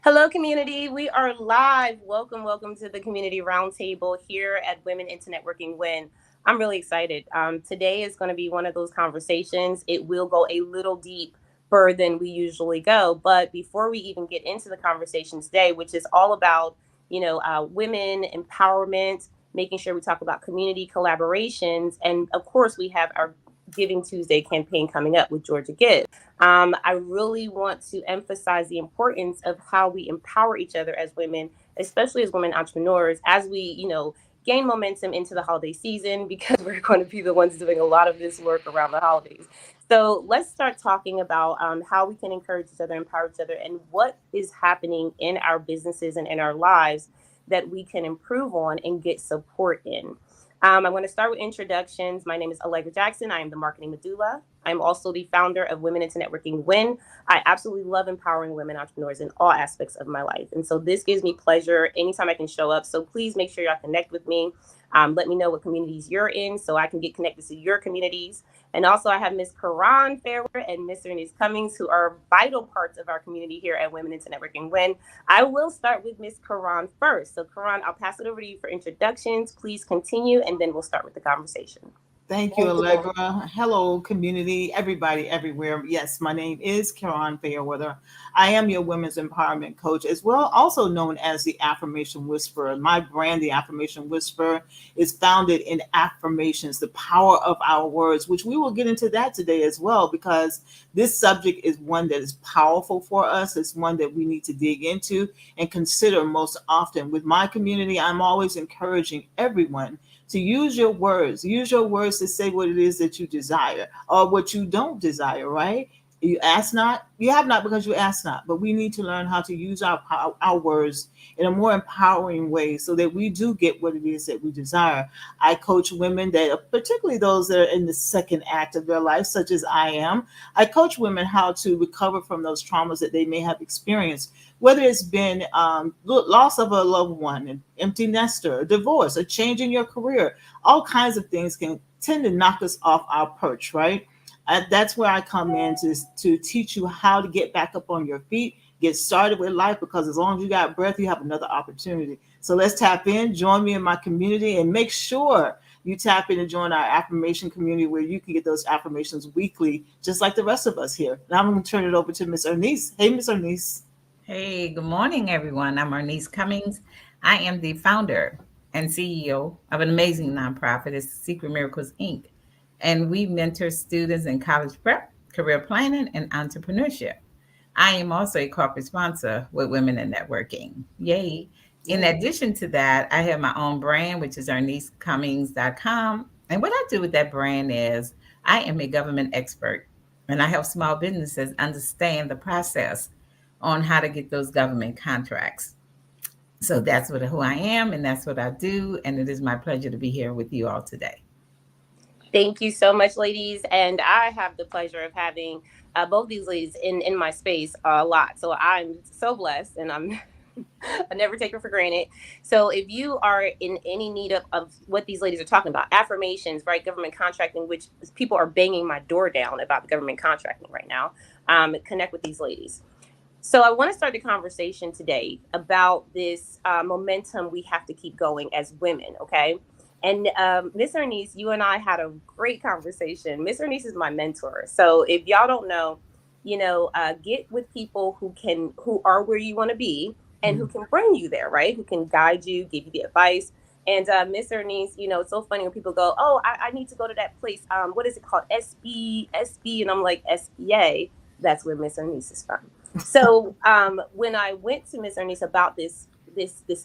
Hello, community. We are live. Welcome to the Community Roundtable here at Women into Networking Win. I'm really excited. Today is going to be one of those conversations. It will go a little deeper than we usually go. But before we even get into the conversation today, which is all about, women empowerment, making sure we talk about community collaborations, and of course, we have our Giving Tuesday campaign coming up with Georgia Give. I really want to emphasize the importance of how we empower each other as women, especially as women entrepreneurs, as we, gain momentum into the holiday season because we're going to be the ones doing a lot of this work around the holidays. So let's start talking about how we can encourage each other, empower each other, and what is happening in our businesses and in our lives that we can improve on and get support in. I'm going to start with introductions. My name is Allegra Jackson. I am the marketing medulla. I'm also the founder of Women into Networking Win. I absolutely love empowering women entrepreneurs in all aspects of my life. And so this gives me pleasure anytime I can show up. So please make sure y'all connect with me. Let me know what communities you're in so I can get connected to your communities. And also I have Miss Karan Fairweather and Miss Ernest Cummings, who are vital parts of our community here at Women into Networking Win. I will start with Miss Karan first. So Karan, I'll pass it over to you for introductions. Please continue, and then we'll start with the conversation. Thank you, Allegra. Hello, community, everybody, everywhere. Yes, my name is Karan Fairweather. I am your women's empowerment coach, as well, also known as the Affirmation Whisperer. My brand, the Affirmation Whisperer, is founded in affirmations, the power of our words, which we will get into that today as well, because this subject is one that is powerful for us. It's one that we need to dig into and consider most often. With my community, I'm always encouraging everyone to use your words. Use your words to say what it is that you desire or what you don't desire, right? You ask not, you have not because you ask not. But we need to learn how to use our words in a more empowering way so that we do get what it is that we desire. I coach women that, particularly those that are in the second act of their life, such as I am. I coach women how to recover from those traumas that they may have experienced, whether it's been loss of a loved one, an empty nester, a divorce, a change in your career. All kinds of things can tend to knock us off our perch, right? That's where I come in to teach you how to get back up on your feet, get started with life, because as long as you got breath, you have another opportunity. So let's tap in, join me in my community, and make sure you tap in and join our affirmation community where you can get those affirmations weekly, just like the rest of us here. Now I'm going to turn it over to Miss Ernest. Hey, Miss Ernest. Hey, good morning, everyone. I'm Ernest Cummings. I am the founder and CEO of an amazing nonprofit. It's Secret Miracles, Inc. And we mentor students in college prep, career planning, and entrepreneurship. I am also a corporate sponsor with Women in Networking. Yay. In addition to that, I have my own brand, which is ernestcummings.com. And what I do with that brand is I am a government expert and I help small businesses understand the process on how to get those government contracts. So that's who I am and that's what I do. And it is my pleasure to be here with you all today. Thank you so much, ladies. And I have the pleasure of having both these ladies in my space a lot. So I'm so blessed, and I never take it for granted. So if you are in any need of what these ladies are talking about, affirmations, right, government contracting, which people are banging my door down about government contracting right now, connect with these ladies. So I want to start the conversation today about this momentum we have to keep going as women, okay? And Miss Ernest, you and I had a great conversation. Miss Ernest is my mentor. So if y'all don't know, get with people who are where you want to be and who can bring you there, right? Who can guide you, give you the advice. And Miss Ernest, it's so funny when people go, oh, I need to go to that place. What is it called? SB. And I'm like, SBA. That's where Miss Ernest is from. So when I went to Miss Ernest about this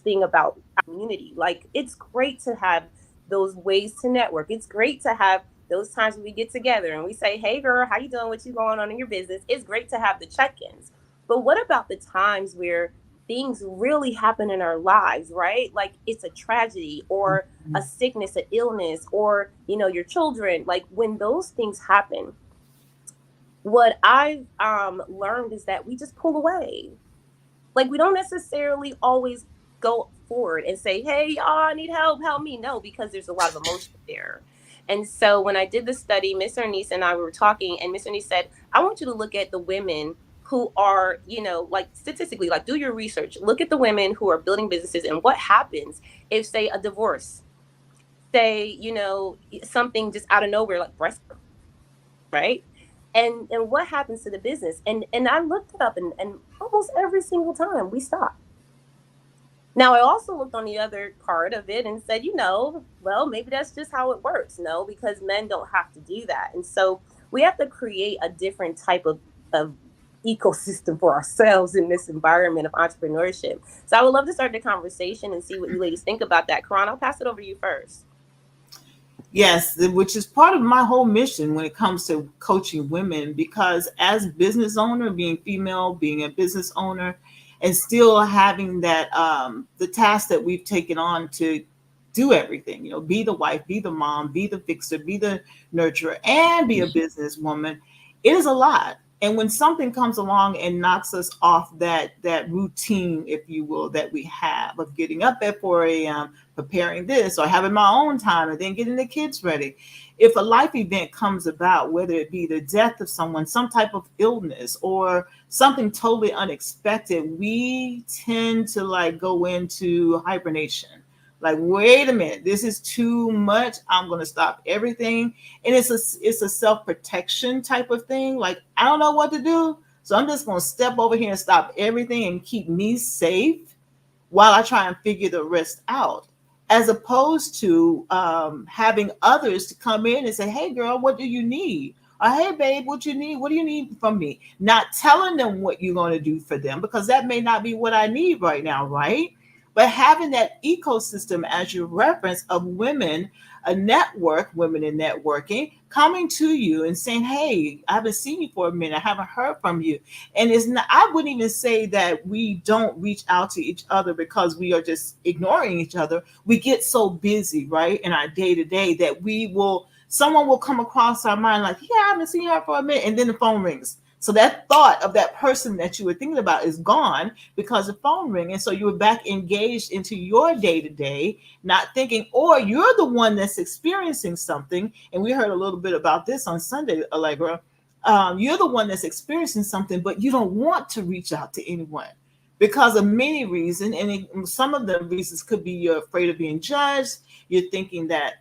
thing about community, like, it's great to have those ways to network. It's great to have those times when we get together and we say, hey girl, how you doing? What you going on in your business? It's great to have the check-ins. But what about the times where things really happen in our lives, right? Like it's a tragedy or a sickness, an illness, or, your children. Like when those things happen, what I've learned is that we just pull away. Like we don't necessarily always go forward and say, hey, y'all, I need help me. No, because there's a lot of emotion there. And so when I did the study, Miss Ernest and I were talking, and Miss Ernest said, I want you to look at the women who are, like statistically, like do your research, look at the women who are building businesses and what happens if, say, a divorce, say, something just out of nowhere, like breast, right? And what happens to the business? And I looked it up, and almost every single time we stop. Now, I also looked on the other part of it and said, well, maybe that's just how it works. No, because men don't have to do that. And so we have to create a different type of ecosystem for ourselves in this environment of entrepreneurship. So I would love to start the conversation and see what you ladies think about that. Karan, I'll pass it over to you first. Yes, which is part of my whole mission when it comes to coaching women, because as business owner, being female, being a business owner, and still having that the task that we've taken on to do everything, be the wife, be the mom, be the fixer, be the nurturer, and be a businesswoman, it is a lot. And when something comes along and knocks us off that routine, if you will, that we have of getting up at 4 a.m., preparing this, or having my own time and then getting the kids ready. If a life event comes about, whether it be the death of someone, some type of illness, or something totally unexpected, we tend to like go into hibernation. Like, wait a minute, this is too much. I'm going to stop everything. And it's a self-protection type of thing. Like, I don't know what to do, so I'm just going to step over here and stop everything and keep me safe while I try and figure the rest out, as opposed to having others to come in and say, hey, girl, what do you need? Or, hey, babe, what you need? What do you need from me? Not telling them what you're going to do for them, because that may not be what I need right now, right? But having that ecosystem, as you reference, of women, a network, women in networking, coming to you and saying, hey, I haven't seen you for a minute. I haven't heard from you. And it's not, I wouldn't even say that we don't reach out to each other because we are just ignoring each other. We get so busy, right, in our day to day, that someone will come across our mind like, yeah, I haven't seen her for a minute. And then the phone rings. So that thought of that person that you were thinking about is gone because the phone rang. And so you were back engaged into your day to day, not thinking, or you're the one that's experiencing something. And we heard a little bit about this on Sunday, Allegra. You're the one that's experiencing something, but you don't want to reach out to anyone because of many reasons. And some of the reasons could be you're afraid of being judged. You're thinking that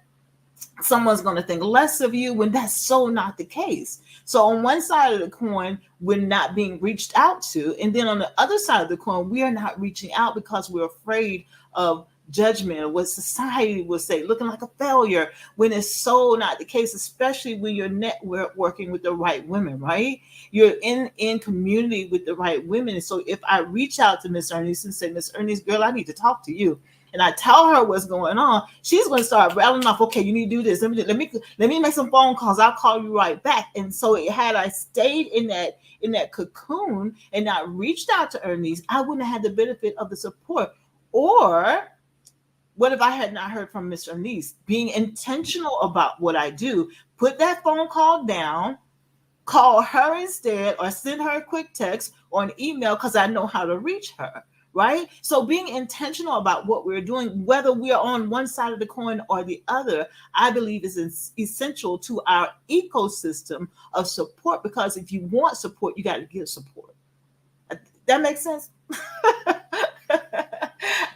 someone's going to think less of you, when that's so not the case. So on one side of the coin, we're not being reached out to. And then on the other side of the coin, we are not reaching out because we're afraid of judgment or what society will say, looking like a failure, when it's so not the case, especially when you're networking with the right women, right? You're in community with the right women. And so if I reach out to Miss Ernest and say, Miss Ernest, girl, I need to talk to you, and I tell her what's going on, she's going to start rattling off, okay, you need to do this. Let me make some phone calls. I'll call you right back. And so had I stayed in that cocoon and not reached out to Ernest, I wouldn't have had the benefit of the support. Or what if I had not heard from Miss Ernest? Being intentional about what I do, put that phone call down, call her instead, or send her a quick text or an email because I know how to reach her. Right? So being intentional about what we're doing, whether we're on one side of the coin or the other, I believe is essential to our ecosystem of support, because if you want support, you got to give support. That makes sense?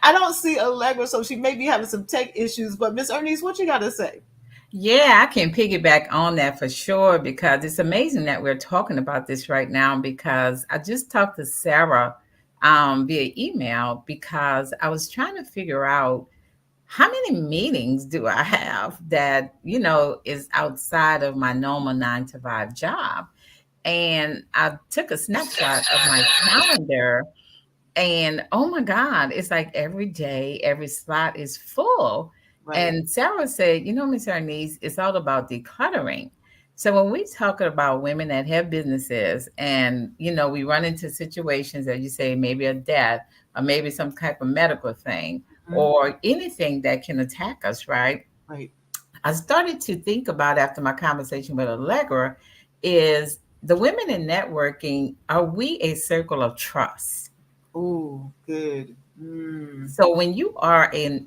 I don't see Allegra, so she may be having some tech issues, but Miss Ernest, what you got to say? Yeah, I can piggyback on that for sure, because it's amazing that we're talking about this right now, because I just talked to Sarah via email, because I was trying to figure out how many meetings do I have that, is outside of my normal 9 to 5 job. And I took a snapshot of my calendar, and oh my God, it's like every day, every slot is full. Right. And Sarah said, Miss Ernest, it's all about decluttering. So when we talk about women that have businesses and, we run into situations that you say, maybe a death or maybe some type of medical thing Mhm. or anything that can attack us, right? Right. I started to think about, after my conversation with Allegra, is the women in networking, are we a circle of trust? Oh, good. Mm. So when you are in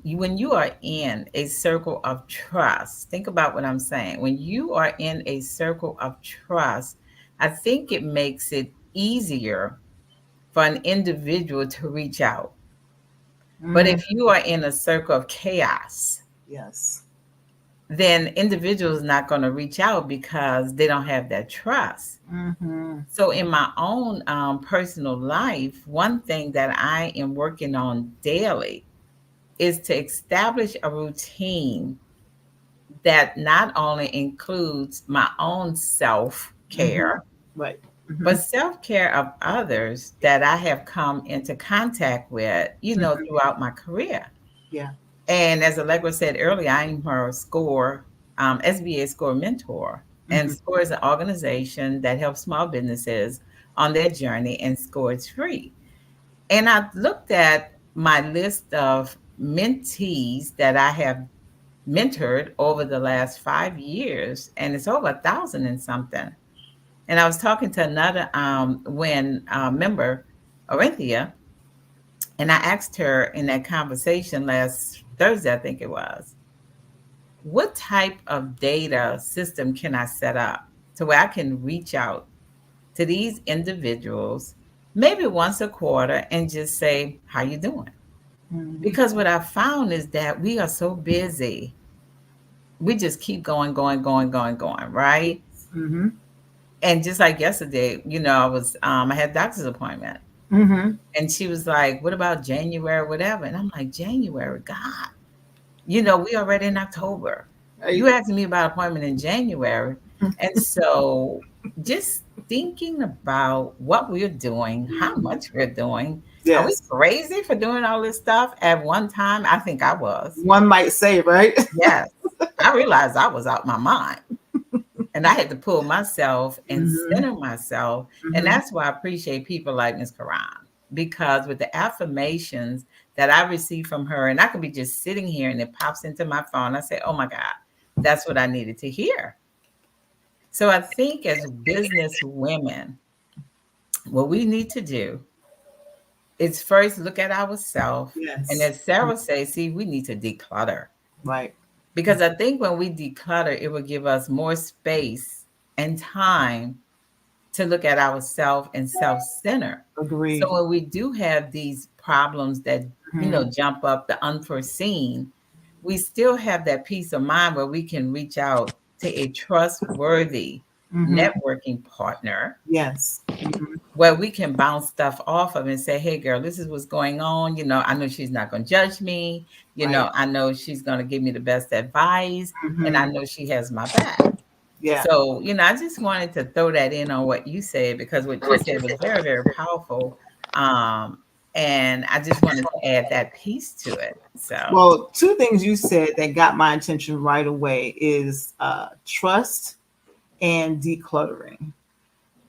a circle of trust, think about what I'm saying. When you are in a circle of trust, I think it makes it easier for an individual to reach out. But Mm-hmm. if you are in a circle of chaos, Yes. then individuals not going to reach out because they don't have that trust. Mm-hmm. So in my own personal life, one thing that I am working on daily is to establish a routine that not only includes my own self Mm-hmm. care, Right. Mm-hmm. but self care of others that I have come into contact with, Mm-hmm. throughout my career. Yeah. And as Allegra said earlier, I'm her SCORE, SBA SCORE mentor. And Mm-hmm. SCORE is an organization that helps small businesses on their journey, and SCORE is free. And I looked at my list of mentees that I have mentored over the last 5 years, and it's over 1,000 and something. And I was talking to another when member, Orinthia, and I asked her in that conversation last Thursday, I think it was, what type of data system can I set up to where I can reach out to these individuals maybe once a quarter and just say, how you doing? Mm-hmm. Because what I found is that we are so busy. We just keep going, going, going, going, going, right? Mm-hmm. And just like yesterday, I had a doctor's appointment. Mm-hmm. And she was like, what about January, whatever? And I'm like, January, God, we already in October. You Right. asked me about appointment in January. And so just thinking about what we're doing, how much we're doing. Are we Yes. crazy for doing all this stuff at one time? I think I was. One might say, right? Yes. I realized I was out my mind. And I had to pull myself and Mm-hmm. center myself. And Mm-hmm. that's why I appreciate people like Miss Karan, because with the affirmations that I receive from her, and I could be just sitting here and it pops into my phone, I say, oh my God, that's what I needed to hear. So I think as business women, what we need to do is first look at ourselves. And Yes. as Sarah says, see, we need to declutter. Right. Because I think when we declutter, it will give us more space and time to look at ourselves and self-center. Agree. So when we do have these problems that, Mm-hmm. jump up the unforeseen, we still have that peace of mind where we can reach out to a trustworthy Mm-hmm. networking partner Yes. Mm-hmm. where we can bounce stuff off of and say, hey girl, this is what's going on. I know she's not going to judge me. Right. I know she's going to give me the best advice, and I Mm-hmm. know she has my back. Yeah. So, I just wanted to throw that in on what you said, because what you said was very, very powerful. Um, and I just wanted to add that piece to it. So, Well, two things you said that got my attention right away is trust and decluttering.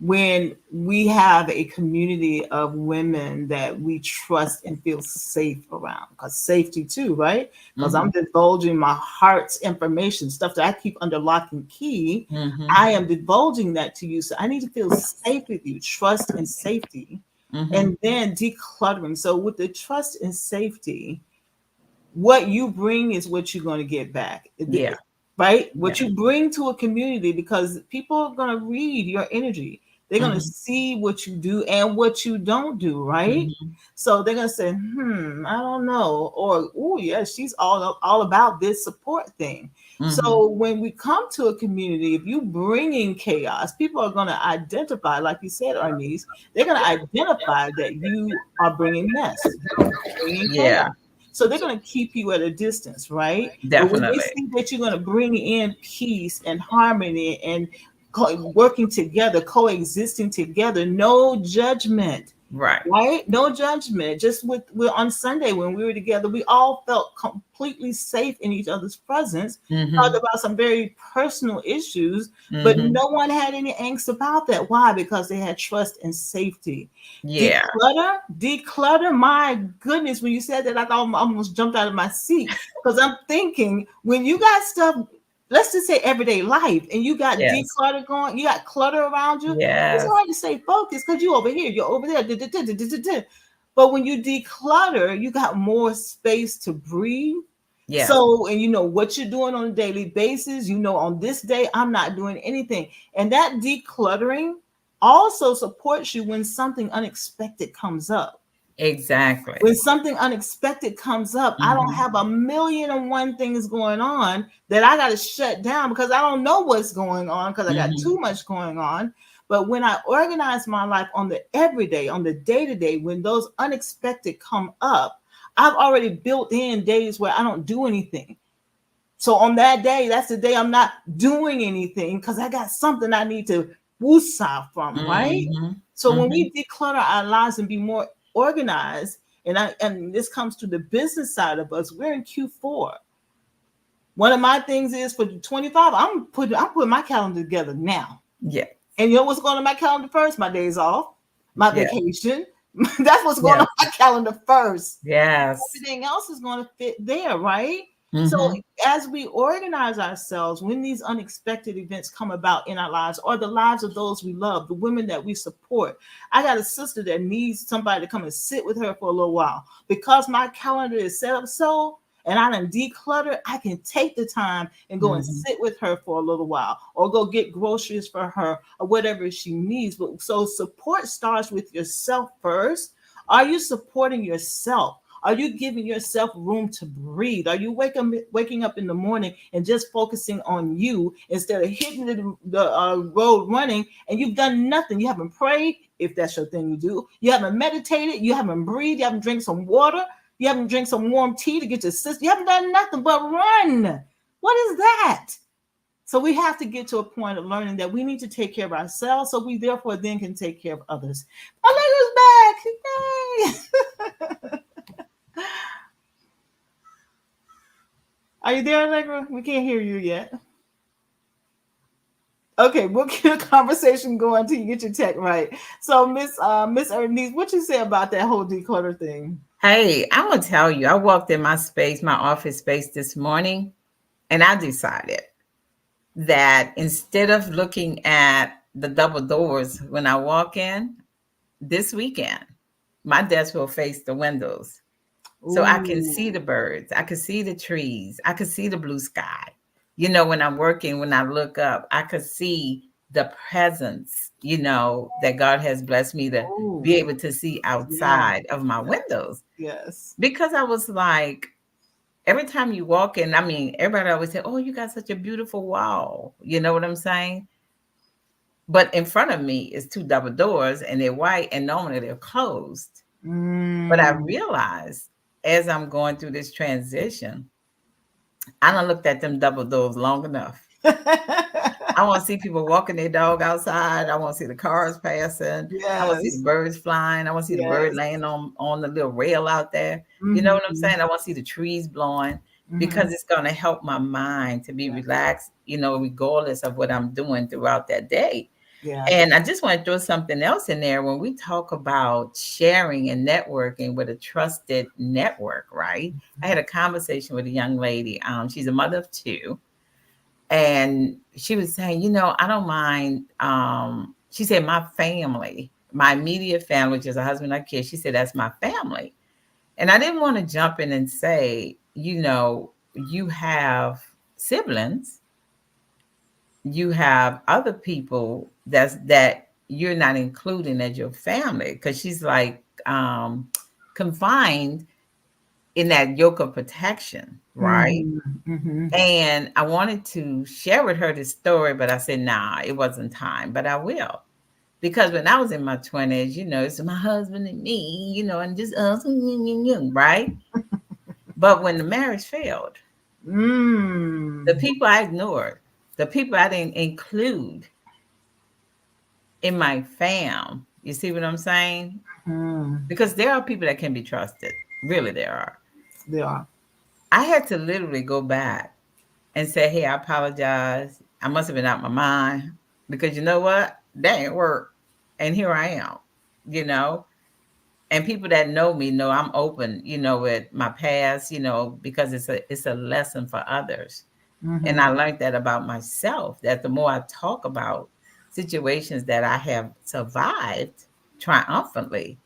When we have a community of women that we trust and feel safe around, because safety too, right? Because I'm mhm, divulging my heart's information, stuff that I keep under lock and key. mhm, I am divulging that to you. So I need to feel safe with you, trust and safety. mhm, And then decluttering. So with the trust and safety, what you bring is what you're going to get back. yeah, Right? What yeah, you bring to a community, because people are going to read your energy. They're going to mhm, see what you do and what you don't do, right? mhm, So they're going to say, I don't know. Or, oh, yeah, she's all about this support thing. mhm, So when we come to a community, if you bring in chaos, people are going to identify, like you said, Arnice, they're going to identify that you are bringing mess, bringing chaos. yeah, So they're going to keep you at a distance, right? But when they definitely, see that you're going to bring in peace and harmony and working together, coexisting together, no judgment, right, right? No judgment. Just with on Sunday when we were together, we all felt completely safe in each other's presence. Talked mhm, about some very personal issues, but mhm, no one had any angst about that. Why? Because they had trust and safety. yeah, Declutter. My goodness, when you said that, I thought I almost jumped out of my seat, because I'm thinking when you got stuff, let's just say everyday life, and you got yes, declutter going, you got clutter around you, it's yes, hard to stay focused because you over here, you're over there. But when you declutter, you got more space to breathe. yes, So, and you know what you're doing on a daily basis. You know, on this day, I'm not doing anything. And that decluttering also supports you when something unexpected comes up. Exactly. When something unexpected comes up, I don't Mhm. have a million and one things going on that I got to shut down because I don't know what's going on because I got too Mhm. much going on. But when I organize my life on the everyday, on the day to day, when those unexpected come up, I've already built in days where I don't do anything. So on that day, that's the day I'm not doing anything because I got something I need to woosah from, right? Mhm. So when Mhm. we declutter our lives and be more organized, and this comes to the business side of us, we're in Q4. One of my things is for 25, I'm putting my calendar together now. Yeah. And you know what's going on my calendar first? My days off, my Yeah. vacation. That's what's going Yeah. on my calendar first. Yes. Everything else is going to fit there, right? So Mhm. as we organize ourselves, when these unexpected events come about in our lives or the lives of those we love, the women that we support, I got a sister that needs somebody to come and sit with her for a little while because my calendar is set up so. And I done declutter, I can take the time and go and Mhm. sit with her for a little while or go get groceries for her or whatever she needs. But so support starts with yourself first. Are you supporting yourself? Are you giving yourself room to breathe? Are you waking up in the morning and just focusing on you instead of hitting the road running and you've done nothing? You haven't prayed, if that's your thing you do. You haven't meditated. You haven't breathed. You haven't drank some water. You haven't drank some warm tea to get your system. You haven't done nothing but run. What is that? So we have to get to a point of learning that we need to take care of ourselves so we therefore then can take care of others. Allegra's back. Yay. Are you there, Allegra? We can't hear you yet. Okay, we'll keep the conversation going until you get your tech right. So, Miss Ernest, what you say about that whole declutter thing? Hey, I'm gonna tell you, I walked in my space, my office space this morning, and I decided that instead of looking at the double doors when I walk in this weekend, my desk will face the windows. So I can see the Ooh, birds, I can see the trees, I can see the blue sky. You know, when I'm working, when I look up, I could see the presence, that God has blessed me to ooh, be able to see yeah, outside of my yeah, windows. yes. Because I was like, every time you walk in, I mean, everybody always say, "Oh, you got such a beautiful wall." You know what I'm saying? But in front of me is two double doors and they're white and normally they're closed. But I Mm. realized as I'm going through this transition, I don't looked at them double doors long enough. I want to see people walking their dog outside. I want to see the cars passing. I want to see the Yes, birds flying. I want to see the bird yes. laying on the little rail out there. You know what I'm Mm-hmm, saying? I want to see the trees blowing mm-hmm. because it's going to help my mind to be Yeah, relaxed, regardless of what I'm doing throughout that day. yeah. And I just want to throw something else in there when we talk about sharing and networking with a trusted network, right? I had a conversation with a young lady. She's a mother of two, and she was saying, I don't mind. She said, my family, my immediate family, which is a husband and kids, she said, that's my family. And I didn't want to jump in and say, you have siblings, you have other people that you're not including as your family. Because she's like confined in that yoke of protection, right? Mm-hmm, mm-hmm. And I wanted to share with her this story, but I said, nah, it wasn't time, but I will. Because when I was in my 20s, it's my husband and me, and just us, right? But when the marriage failed, the Mm. people I ignored, the people I didn't include in my fam, you see what I'm saying? Mm. Because there are people that can be trusted. Really, there are. They are. I had to literally go back and say, hey, I apologize. I must have been out my mind because you know what? That ain't work. And here I am, you know. And people that know me know I'm open, with my past, because it's a lesson for others. And Mm-hmm. I learned that about myself, that the more I talk about situations that I have survived triumphantly,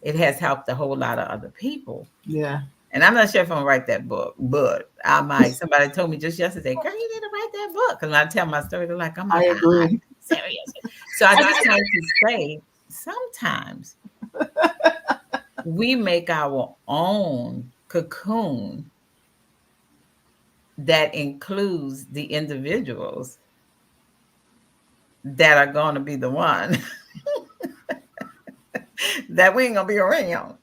it has helped a whole lot of other people. Yeah, And I'm not sure if I'm gonna write that book, but I might. Somebody told me just yesterday, girl, you need to write that book. Because when I tell my story, they're like, oh my I God. agree. Serious. So I just wanted to say sometimes we make our own cocoon that includes the individuals that are going to be the one that we ain't going to be around.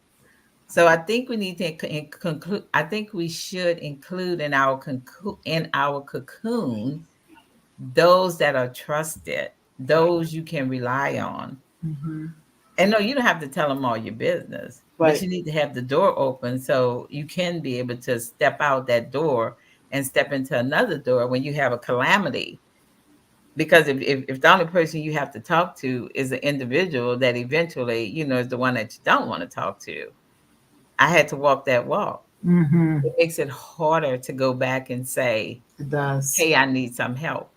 So I think we need to conclude. I think we should include in our cocoon those that are trusted, those you can rely on. Mm-hmm. And no, you don't have to tell them all your business, but Right. you need to have the door open so you can be able to step out that door and step into another door when you have a calamity. Because if the only person you have to talk to is an individual that eventually, is the one that you don't want to talk to, I had to walk that walk. Mm-hmm. It makes it harder to go back and say, It does. hey, I need some help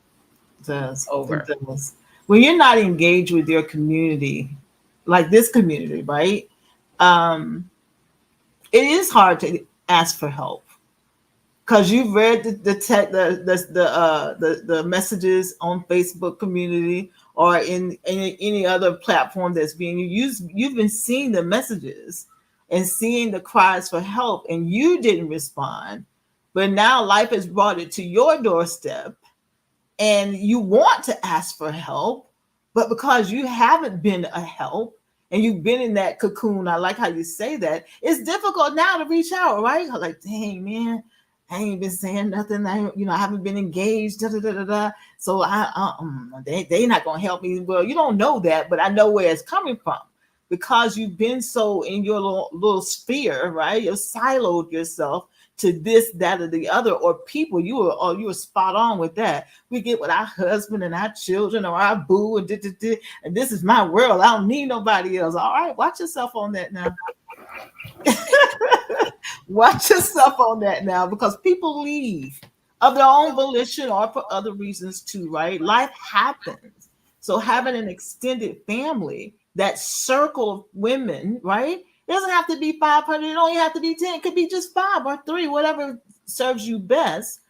It does. It over. does. When you're not engaged with your community, like this community, right? Um, it is hard to ask for help because you've read the tech the messages on Facebook community or in any other platform that's being used. You've been seeing the messages and seeing the cries for help, and you didn't respond. But now life has brought it to your doorstep, and you want to ask for help, but because you haven't been a help and you've been in that cocoon, I like how you say that, it's difficult now to reach out, right? Like, dang, man, I ain't been saying nothing. I haven't been engaged. Da, da, da, da, da. So they not gonna help me. Well, you don't know that, but I know where it's coming from because you've been so in your little sphere, right? You've siloed yourself to this, that, or the other, or people. You were spot on with that. We get with our husband and our children or our boo and this is my world. I don't need nobody else. All right, watch yourself on that now. Watch yourself on that now because people leave of their own volition or for other reasons too, right? Life happens. So having an extended family, that circle of women, right? It doesn't have to be 500. It only have to be 10. It could be just 5 or 3, whatever serves you best.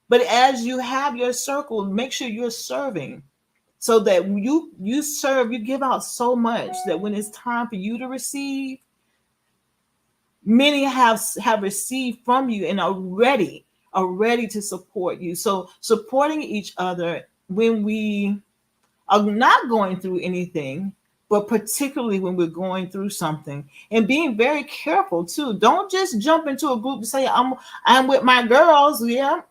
But as you have your circle, make sure you're serving so that you serve, you give out so much that when it's time for you to receive, many have received from you and are ready to support you. So supporting each other when we are not going through anything, but particularly when we're going through something, and being very careful too. Don't just jump into a group and say I'm with my girls. Yeah,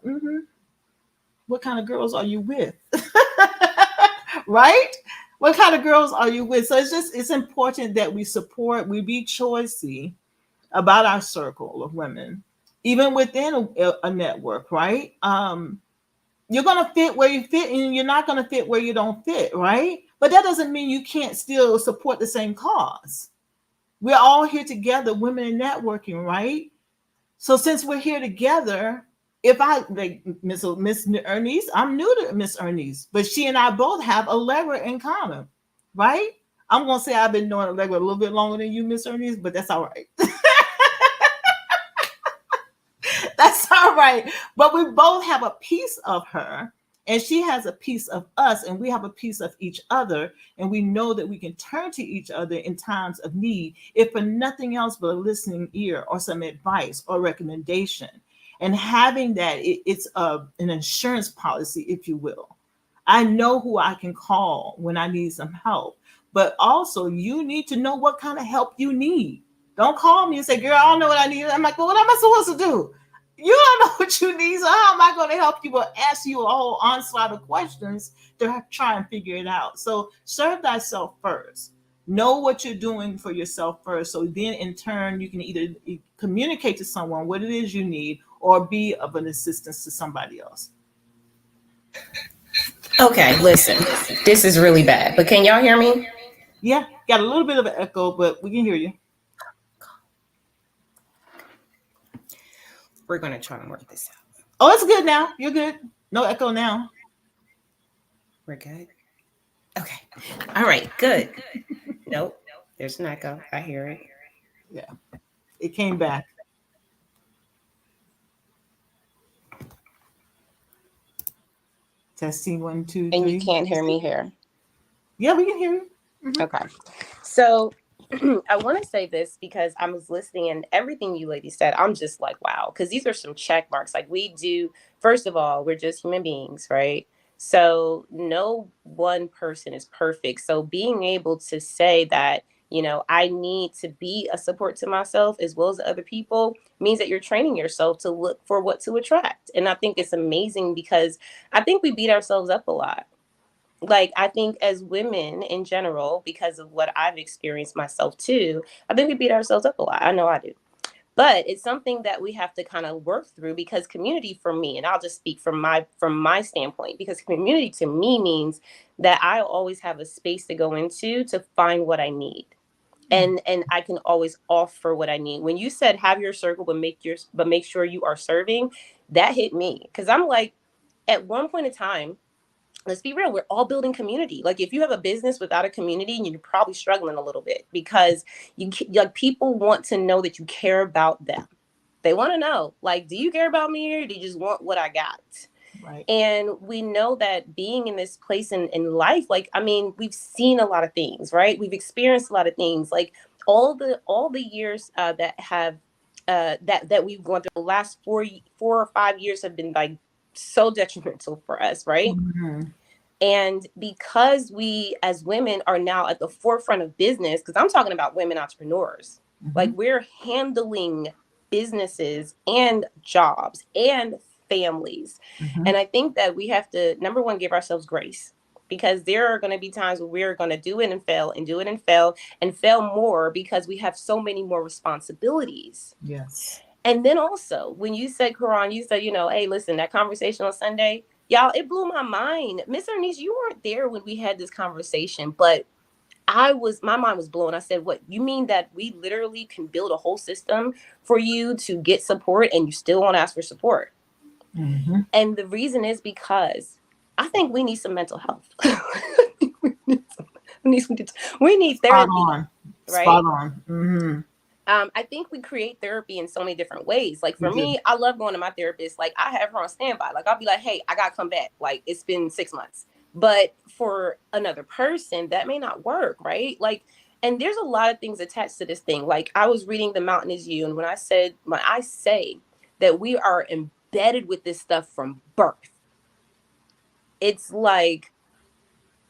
what kind of girls are you with? Right? What kind of girls are you with? So it's important that we support, we be choicy about our circle of women, even within a network, right? You're gonna fit where you fit, and you're not gonna fit where you don't fit, right? But that doesn't mean you can't still support the same cause. We're all here together, women in networking, right? So since we're here together, if I like Miss Ernest, I'm new to Miss Ernest, but she and I both have Allegra in common, right? I'm gonna say I've been knowing Allegra a little bit longer than you, Miss Ernest, but that's all right. That's all right. But we both have a piece of her, and she has a piece of us, and we have a piece of each other. And we know that we can turn to each other in times of need, if for nothing else but a listening ear or some advice or recommendation. And having that, it's an insurance policy, if you will. I know who I can call when I need some help. But also, you need to know what kind of help you need. Don't call me and say, girl, I don't know what I need. I'm like, well, what am I supposed to do? You don't know what you need. So how am I going to help you but ask you a whole onslaught of questions to try and figure it out? So serve thyself first. Know what you're doing for yourself first. So then in turn, you can either communicate to someone what it is you need or be of an assistance to somebody else. Okay, listen, this is really bad, but can y'all hear me? Yeah, got a little bit of an echo, but we can hear you. We're going to try and work this out. Oh, it's good now. You're good. No echo now. We're good. Okay. All right, good. Nope, there's an echo. I hear it. Yeah, it came back. Testing one, two, And you three. can't hear me here. Yeah, we can hear you. Hmm. Okay. So I want to say this because I was listening and everything you ladies said, I'm just like, wow, because these are some check marks. Like, we do, first of all, we're just human beings, right? So no one person is perfect. So being able to say that, I need to be a support to myself as well as other people means that you're training yourself to look for what to attract. And I think it's amazing because I think we beat ourselves up a lot. Like, I think as women in general, because of what I've experienced myself too, I think we beat ourselves up a lot. I know I do. But it's something that we have to kind of work through, because community for me, and I'll just speak from my standpoint, because community to me means that I always have a space to go into to find what I need. And I can always offer what I need. When you said have your circle but make sure you are serving, that hit me, because I'm like, at one point in time, let's be real, we're all building community. Like, if you have a business without a community, you're probably struggling a little bit, because like, people want to know that you care about them. They want to know, like, do you care about me, or do you just want what I got? Right. And we know that being in this place in life, like, I mean, we've seen a lot of things, right? We've experienced a lot of things, like all the years that have that we've gone through. The last 4 or 5 years have been like so detrimental for us, right? Hmm. And because we as women are now at the forefront of business, because I'm talking about women entrepreneurs, like, Hmm. we're handling businesses and jobs and families. Hmm. And I think that we have to, number one, give ourselves grace, because there are going to be times where we're going to do it and fail and do it and fail more, because we have so many more responsibilities. Yes. And then also, when you said, Quran, you said, hey, listen, that conversation on Sunday, y'all, it blew my mind. Miss Ernest, you weren't there when we had this conversation, but my mind was blown. I said, what, you mean that we literally can build a whole system for you to get support and you still won't ask for support? Hmm. And the reason is because I think we need some mental health. we need Spot therapy, on. Spot right? on. Hmm. I think we create therapy in so many different ways. Like, We for do. me, I love going to my therapist. Like, I have her on standby. Like, I'll be like, hey, I gotta come back. Like, it's been 6 months. But for another person, that may not work, right? Like, and there's a lot of things attached to this thing. Like, I was reading The Mountain Is You, and when I say that we are embedded with this stuff from birth, it's like,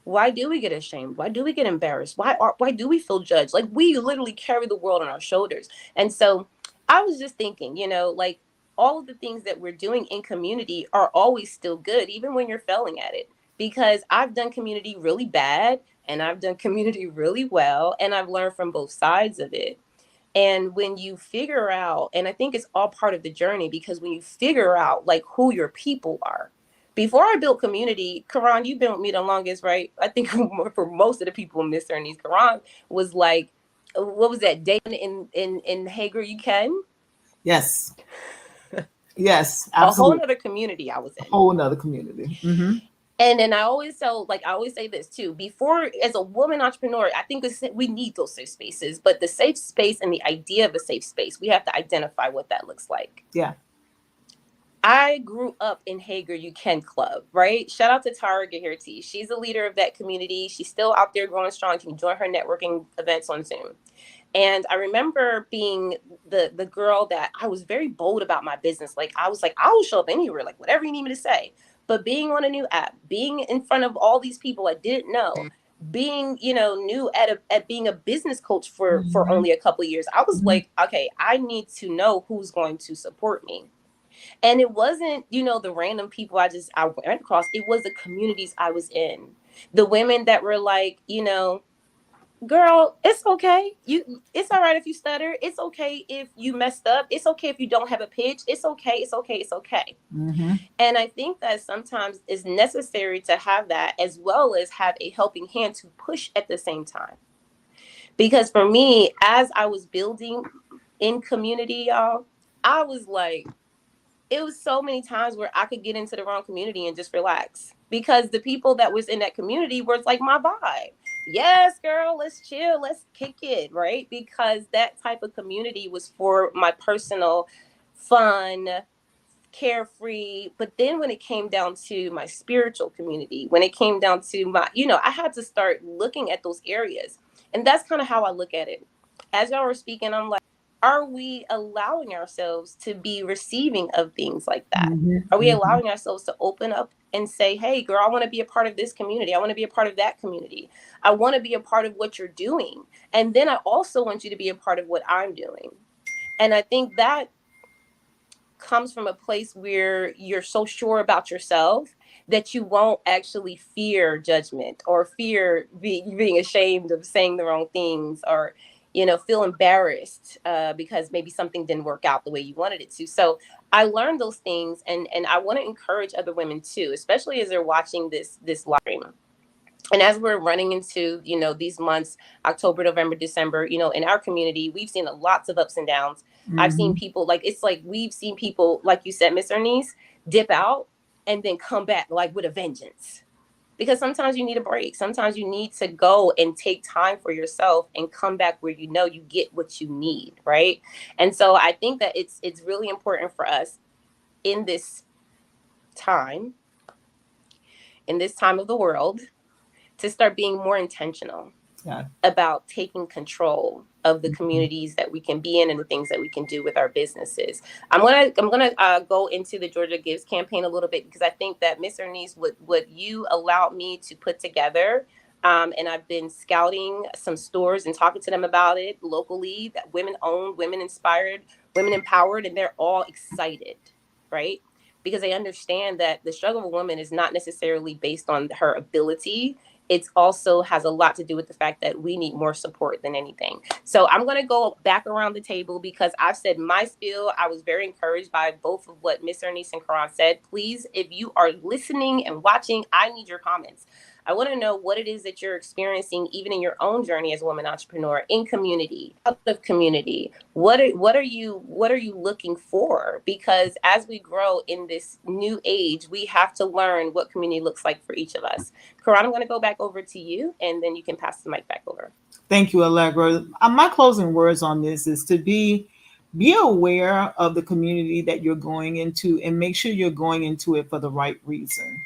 why do we get ashamed? Why do we get embarrassed? Why do we feel judged? Like, we literally carry the world on our shoulders. And so I was just thinking, like, all of the things that we're doing in community are always still good, even when you're failing at it. Because I've done community really bad and I've done community really well, and I've learned from both sides of it. And when you figure out, and I think it's all part of the journey, because when you figure out, like, who your people are. Before I built community, Karan, you've been with me the longest, right? I think for most of the people in Mr. Ernest, Karan was like, what was that, day in Hager, you can? Yes. Yes. A whole Absolutely. nother community I was A in. whole nother community. Hmm. And then I always say this too. Before, as a woman entrepreneur, I think we need those safe spaces, but the safe space and the idea of a safe space, we have to identify what that looks like. Yeah. I grew up in Hager You Can Club, right? Shout out to Tara Gahirti. She's a leader of that community. She's still out there growing strong. You can join her networking events on Zoom. And I remember being the girl that I was very bold about my business. Like, I was like, I will show up anywhere, like, whatever you need me to say. But being on a new app, being in front of all these people I didn't know, being, new at being a business coach for Hmm. only a couple of years, I was Hmm. like, okay, I need to know who's going to support me. And it wasn't, the random people I went across. It was the communities I was in. The women that were like, girl, it's okay. It's all right if you stutter. It's okay if you messed up. It's okay if you don't have a pitch. It's okay. It's okay. It's okay. Hmm. And I think that sometimes it's necessary to have that, as well as have a helping hand to push at the same time. Because for me, as I was building in community, y'all, I was like, it was so many times where I could get into the wrong community and just relax, because the people that was in that community were like my vibe. Yes, girl, let's chill, let's kick it, right? Because that type of community was for my personal fun, carefree. But then when it came down to my spiritual community, when it came down to my, I had to start looking at those areas. And that's kind of how I look at it. As y'all were speaking, I'm like, are we allowing ourselves to be receiving of things like that? Mhm, Are we mhm. allowing ourselves to open up and say, hey, girl, I want to be a part of this community. I want to be a part of that community. I want to be a part of what you're doing. And then I also want you to be a part of what I'm doing. And I think that comes from a place where you're so sure about yourself that you won't actually fear judgment or fear being ashamed of saying the wrong things, or feel embarrassed because maybe something didn't work out the way you wanted it to. So I learned those things, and I want to encourage other women too, especially as they're watching this live stream. And as we're running into these months, October, November, December, in our community, we've seen lots of ups and downs. I've seen Mhm. people, like, it's like we've seen people, like you said, Miss Ernest, dip out and then come back like with a vengeance, because sometimes you need a break. Sometimes you need to go and take time for yourself and come back where you get what you need, right? And so I think that it's really important for us in time this time of the world, to start being more intentional Yeah. about taking control of the Mhm. communities that we can be in and the things that we can do with our businesses. I'm gonna go into the Georgia Gives campaign a little bit, because I think that Miss Ernest, what you allowed me to put together. And I've been scouting some stores and talking to them about it locally, that women owned, women inspired, women empowered, and they're all excited, right? Because they understand that the struggle of a woman is not necessarily based on her ability. It also has a lot to do with the fact that we need more support than anything. So I'm going to go back around the table, because I've said my spiel. I was very encouraged by both of what Miss Ernest and Karan said. Please, if you are listening and watching, I need your comments. I want to know what it is that you're experiencing, even in your own journey as a woman entrepreneur, in community, out of community. What are you looking for? Because as we grow in this new age, we have to learn what community looks like for each of us. Karan, I'm going to go back over to you, and then you can pass the mic back over. Thank you, Allegra. My closing words on this is to be aware of the community that you're going into, and make sure you're going into it for the right reason.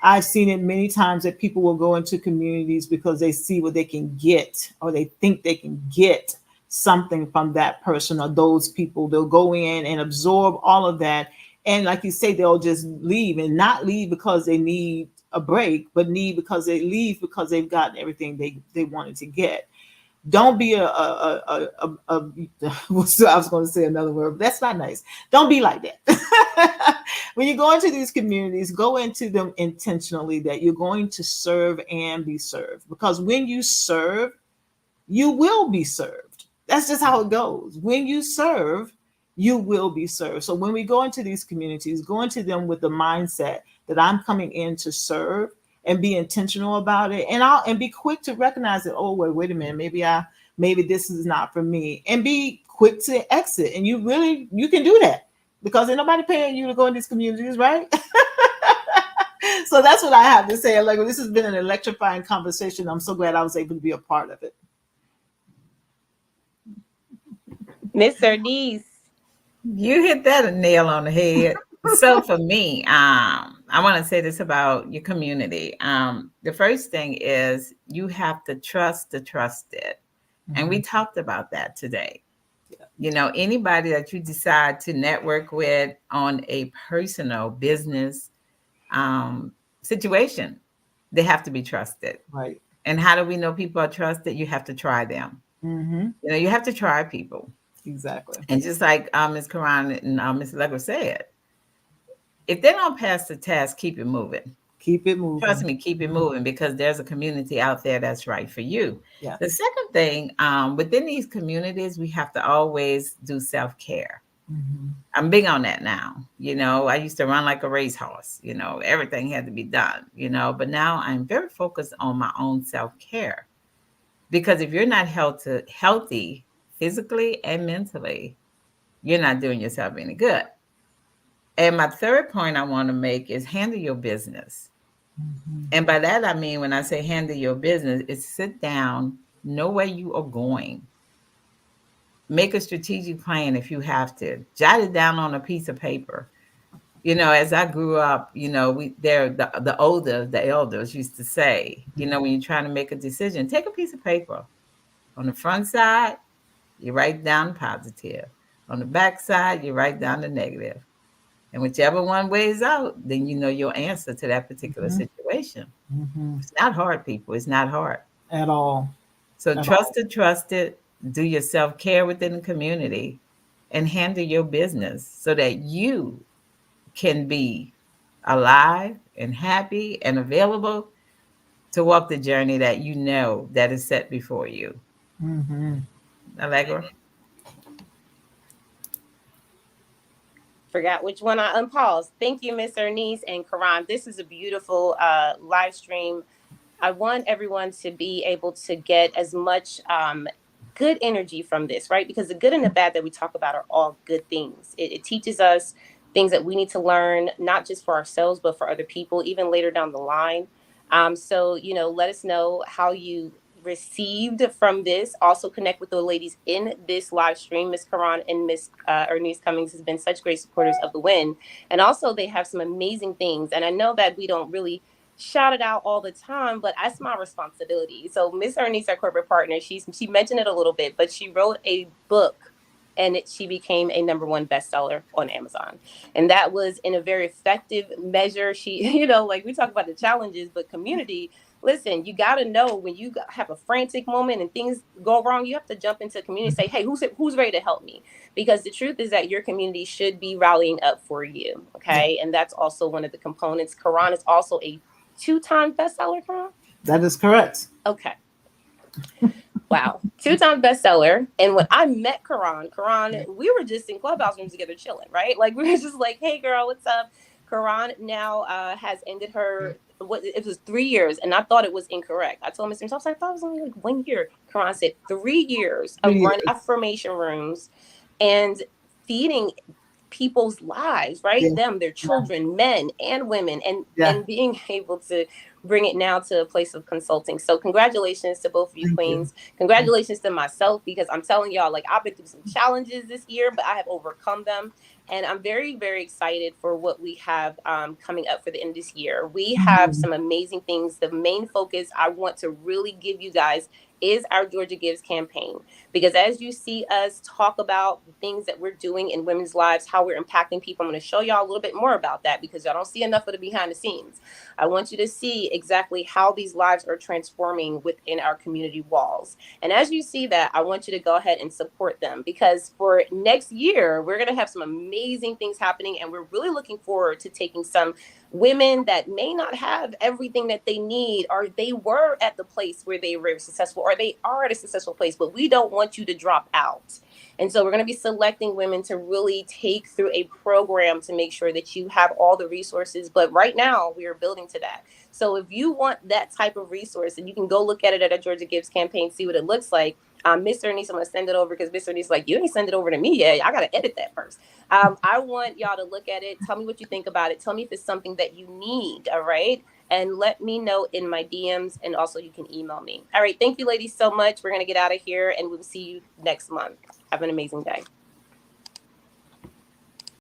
I've seen it many times that people will go into communities because they see what they can get, or they think they can get something from that person or those people. They'll go in and absorb all of that. And like you say, they'll just leave, and not leave because they need a break, but need because they leave because they've gotten everything they wanted to get. Don't be I was going to say another word, but that's not nice. Don't be like that. When you go into these communities, go into them intentionally, that you're going to serve and be served. Because when you serve, you will be served. That's just how it goes. When you serve, you will be served. So when we go into these communities, go into them with the mindset that I'm coming in to serve, and be intentional about it. And be quick to recognize that, oh, wait a minute, maybe this is not for me. And be quick to exit. And you can do that, because ain't nobody paying you to go in these communities, right? So that's what I have to say. Like, this has been an electrifying conversation. I'm so glad I was able to be a part of it. Miss Ernest. You hit that a nail on the head. So for me, I want to say this about your community. The first thing is you have to trust the trusted. And we Mhm. talked about that today. Yeah. Anybody that you decide to network with on a personal business situation, they have to be trusted. Right. And how do we know people are trusted? You have to try them. Hmm. You have to try people. Exactly. And just like Ms. Karan and Ms. Legler said, if they don't pass the test, keep it moving. Keep it Trust moving. me, keep it moving, because there's a community out there that's right for you. Yeah. The second thing, within these communities, we have to always do self care. Hmm. I'm big on that now. I used to run like a racehorse. Everything had to be done. But now I'm very focused on my own self care, because if you're not healthy physically and mentally, you're not doing yourself any good. And my third point I want to make is handle your business. Hmm. And by that, I mean, when I say handle your business, it's sit down, know where you are going, make a strategic plan if you have to, jot it down on a piece of paper. As I grew up, the elders used to say, when you're trying to make a decision, take a piece of paper. On the front side, you write down positive. On the back side, you write down the negative. And whichever one weighs out, then you know your answer to that particular Mm-hmm. situation. Mm-hmm. It's not hard, people. It's not hard. At all. So At all. trust it, do your self care within the community, and handle your business so that you can be alive and happy and available to walk the journey that you know that is set before you. Mm-hmm. Allegra? Forgot which one I unpaused. Thank you, Miss Ernest and Karan. This is a beautiful live stream. I want everyone to be able to get as much good energy from this, right? Because the good and the bad that we talk about are all good things. It teaches us things that we need to learn, not just for ourselves, but for other people, even later down the line. So, let us know how you received from this. Also, connect with the ladies in this live stream. Miss Karan and Miss Ernest Cummings has been such great supporters of the win. And also, they have some amazing things. And I know that we don't really shout it out all the time, but that's my responsibility. So Miss Ernest, our corporate partner, she mentioned it a little bit, but she wrote a book and she became a number one bestseller on Amazon. And that was in a very effective measure. She, like we talk about the challenges, but community, listen, you got to know when you have a frantic moment and things go wrong, you have to jump into community and say, hey, who's ready to help me? Because the truth is that your community should be rallying up for you. Yeah. Okay. And that's also one of the components. Karan is also a two-time bestseller, Karan? That is correct. Okay. Wow. Two-time bestseller. And when I met Karan, we were just in clubhouse rooms together chilling, right? Like we were just like, hey girl, what's up? Karan now has ended her what it was 3 years, and I thought it was incorrect. I told Mr. I was like, I thought it was only like 1 year. Karan said 3 years of 3 years. running affirmation rooms and feeding people's lives, right? Yeah. Them, their children, men and women, and Yeah. being able to bring it now to a place of consulting. So congratulations to both of you Thank you. queens. Congratulations to myself, because I'm telling y'all, like, I've been through some challenges this year, but I have overcome them. And I'm very, very excited for what we have coming up for the end of this year. We have Mhm. some amazing things. The main focus I want to really give you guys is our Georgia Gives campaign. Because as you see us talk about the things that we're doing in women's lives, how we're impacting people, I'm going to show y'all a little bit more about that, because y'all don't see enough of the behind the scenes. I want you to see exactly how these lives are transforming within our community walls. And as you see that, I want you to go ahead and support them, because for next year, we're going to have some amazing things happening. And we're really looking forward to taking some women that may not have everything that they need, or they were at the place where they were successful, or they are at a successful place, but we don't want you to drop out. And so we're going to be selecting women to really take through a program to make sure that you have all the resources. But right now we are building to that. So if you want that type of resource, and you can go look at it at a Georgia Gives campaign, see what it looks like. Mr. Ernest, I'm going to send it over, because Mr. Ernest is like, you ain't send it over to me yet. I got to edit that first. I want y'all to look at it. Tell me what you think about it. Tell me if it's something that you need. All right. And let me know in my DMs. And also, you can email me. All right. Thank you, ladies, so much. We're going to get out of here, and we'll see you next month. Have an amazing day.